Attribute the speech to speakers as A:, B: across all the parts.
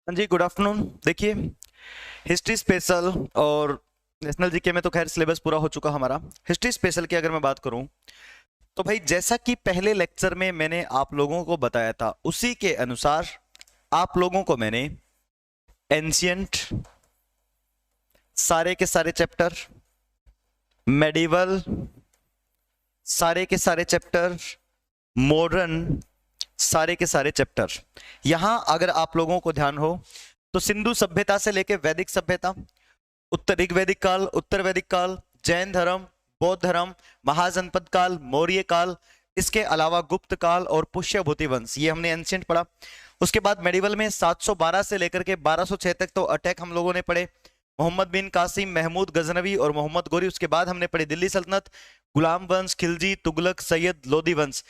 A: हाँ जी, good afternoon. देखिए, history special और नेशनल जीके में तो खैर सिलेबस पूरा हो चुका हमारा। हिस्ट्री स्पेशल की अगर मैं बात करूं तो भाई, जैसा कि पहले लेक्चर में मैंने आप लोगों को बताया था, उसी के अनुसार आप लोगों को मैंने एंशियंट सारे के सारे चैप्टर, मेडिवल सारे के सारे चैप्टर, मॉडर्न सारे के सारे चैप्टर, यहां अगर आप लोगों को ध्यान हो तो सिंधु सभ्यता से लेकर वैदिक सभ्यता, उत्तर ऋग्वैदिक काल, उत्तर वैदिक काल, जैन धर्म, बौद्ध धर्म, महाजनपद काल, मौर्य काल, इसके अलावा गुप्त काल और पुष्यभूति वंश, ये हमने एंशिएंट पढ़ा। उसके बाद मेडिवल में 712 से लेकर के 1206 तक तो अटैक हम लोगों ने पढ़े, मोहम्मद बिन कासिम, महमूद गजनवी और मोहम्मद गोरी। उसके बाद हमने पढ़ी दिल्ली सल्तनत, गुलाम वंश, खिलजी, तुगलक, सैयद, लोदी वंश।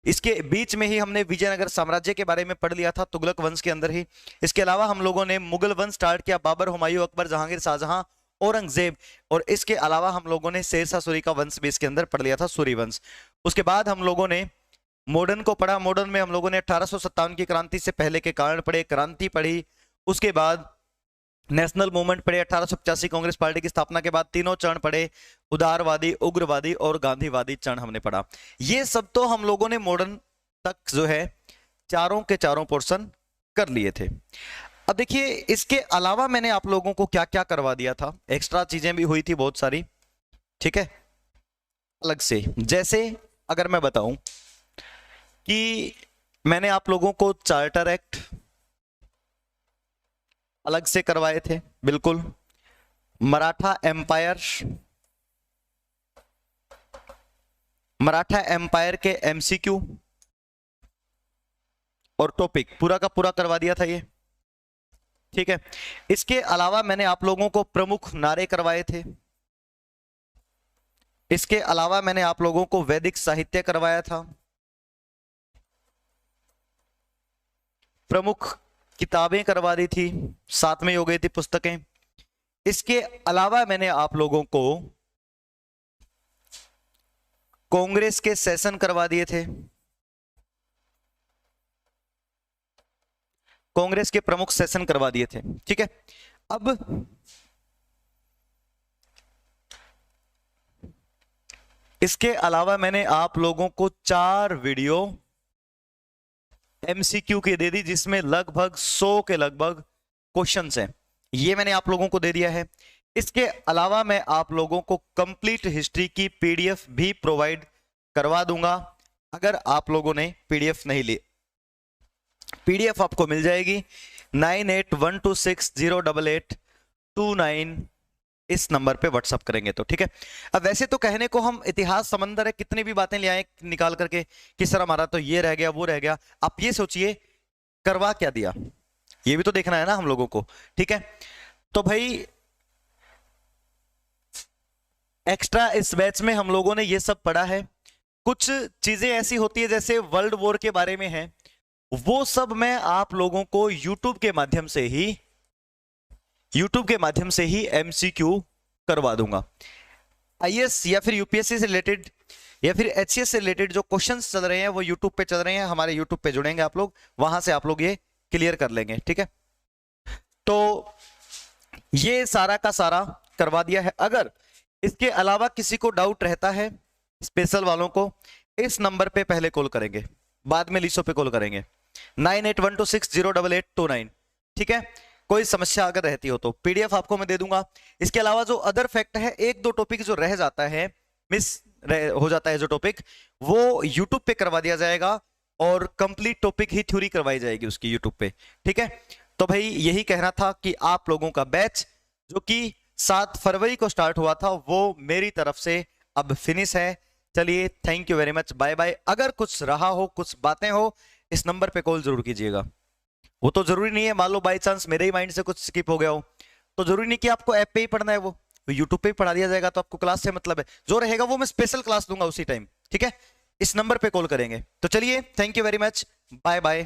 A: इसके बीच में ही हमने विजयनगर साम्राज्य के बारे में पढ़ लिया था, तुगलक वंश के अंदर ही। इसके अलावा हम लोगों ने मुगल वंश स्टार्ट किया, बाबर, हुमायूं, अकबर, जहांगीर, शाहजहां, औरंगजेब। और इसके अलावा हम लोगों ने शेरशाह सूरी का वंश भी इसके अंदर पढ़ लिया था, सूरी वंश। उसके बाद हम लोगों ने मॉडर्न को पढ़ा। मॉडर्न में हम लोगों ने 1857 की क्रांति से पहले के कारण पढ़े, क्रांति पढ़ी। उसके बाद नेशनल मूवमेंट पढ़े, 1885 कांग्रेस पार्टी की स्थापना के बाद तीनों चरण पढ़े, उदारवादी, उग्रवादी और गांधीवादी चरण हमने पढ़ा। ये सब तो हम लोगों ने मॉडर्न तक जो है चारों के चारों पोर्शन कर लिए थे। अब देखिए, इसके अलावा मैंने आप लोगों को क्या क्या करवा दिया था, एक्स्ट्रा चीजें भी हुई थी बहुत सारी, ठीक है, अलग से। जैसे अगर मैं बताऊं कि मैंने आप लोगों को चार्टर एक्ट अलग से करवाए थे, बिल्कुल। मराठा एम्पायर, मराठा एम्पायर के एमसीक्यू और टॉपिक पूरा का पूरा करवा दिया था ये, ठीक है। इसके अलावा मैंने आप लोगों को प्रमुख नारे करवाए थे। इसके अलावा मैंने आप लोगों को वैदिक साहित्य करवाया था, प्रमुख किताबें करवा दी थी, साथ में हो गई थी पुस्तकें। इसके अलावा मैंने आप लोगों को कांग्रेस के सेशन करवा दिए थे, कांग्रेस के प्रमुख सेशन करवा दिए थे, ठीक है। अब इसके अलावा मैंने आप लोगों को 4 वीडियो एमसीक्यू के दे दी, जिसमें लगभग 100 के लगभग क्वेश्चंस हैं, ये मैंने आप लोगों को दे दिया है। इसके अलावा मैं आप लोगों को कंप्लीट हिस्ट्री की पीडीएफ भी प्रोवाइड करवा दूंगा। अगर आप लोगों ने पीडीएफ नहीं ली, पीडीएफ आपको मिल जाएगी 9812608829, इस नंबर पे व्हाट्सअप करेंगे तो, ठीक है। अब वैसे तो कहने को हम इतिहास समंदर है, कितनी भी बातें ले आए निकाल करके कि सर हमारा तो ये रह गया वो रह गया, आप ये सोचिए करवा क्या दिया, ये भी तो देखना है ना हम लोगों को, ठीक है। तो भाई एक्स्ट्रा इस बैच में हम लोगों ने ये सब पढ़ा है। कुछ चीजें ऐसी होती है जैसे वर्ल्ड वॉर के बारे में है, वो सब मैं आप लोगों को यूट्यूब के माध्यम से ही एमसीक्यू करवा दूंगा। आईएएस या फिर यूपीएससी से रिलेटेड या फिर एचसीएस से रिलेटेड जो क्वेश्चंस चल रहे हैं वो यूट्यूब पे चल रहे हैं, हमारे यूट्यूब पे जुड़ेंगे आप लोग, वहां से आप लोग ये क्लियर कर लेंगे, ठीक है। तो ये सारा का सारा करवा दिया है। अगर इसके अलावा किसी को डाउट रहता है, स्पेशल वालों को इस नंबर पे पहले कॉल करेंगे, बाद में लीसो पे कॉल करेंगे, 9812608829, ठीक है। कोई समस्या अगर रहती हो तो पीडीएफ आपको मैं दे दूंगा। इसके अलावा जो अदर फैक्ट है, एक दो टॉपिक जो रह जाता है, हो जाता है जो टॉपिक, वो यूट्यूब पे करवा दिया जाएगा और कंप्लीट टॉपिक ही थ्योरी करवाई जाएगी उसकी यूट्यूब पे, ठीक है। तो भाई यही कहना था कि आप लोगों का बैच जो कि 7 फरवरी को स्टार्ट हुआ था, वो मेरी तरफ से अब फिनिश है। चलिए, thank you very much, bye bye. अगर कुछ रहा हो, कुछ बातें हो, इस नंबर पे कॉल जरूर कीजिएगा। वो तो जरूरी नहीं है, मान लो बाई चांस मेरे ही माइंड से कुछ स्किप हो गया हो, तो जरूरी नहीं कि आपको ऐप पे ही पढ़ना है, वो यूट्यूब पे ही पढ़ा दिया जाएगा, तो आपको क्लास से मतलब है, जो रहेगा वो मैं स्पेशल क्लास दूंगा उसी टाइम, ठीक है। इस नंबर पे कॉल करेंगे। तो चलिए, thank you very much, bye bye.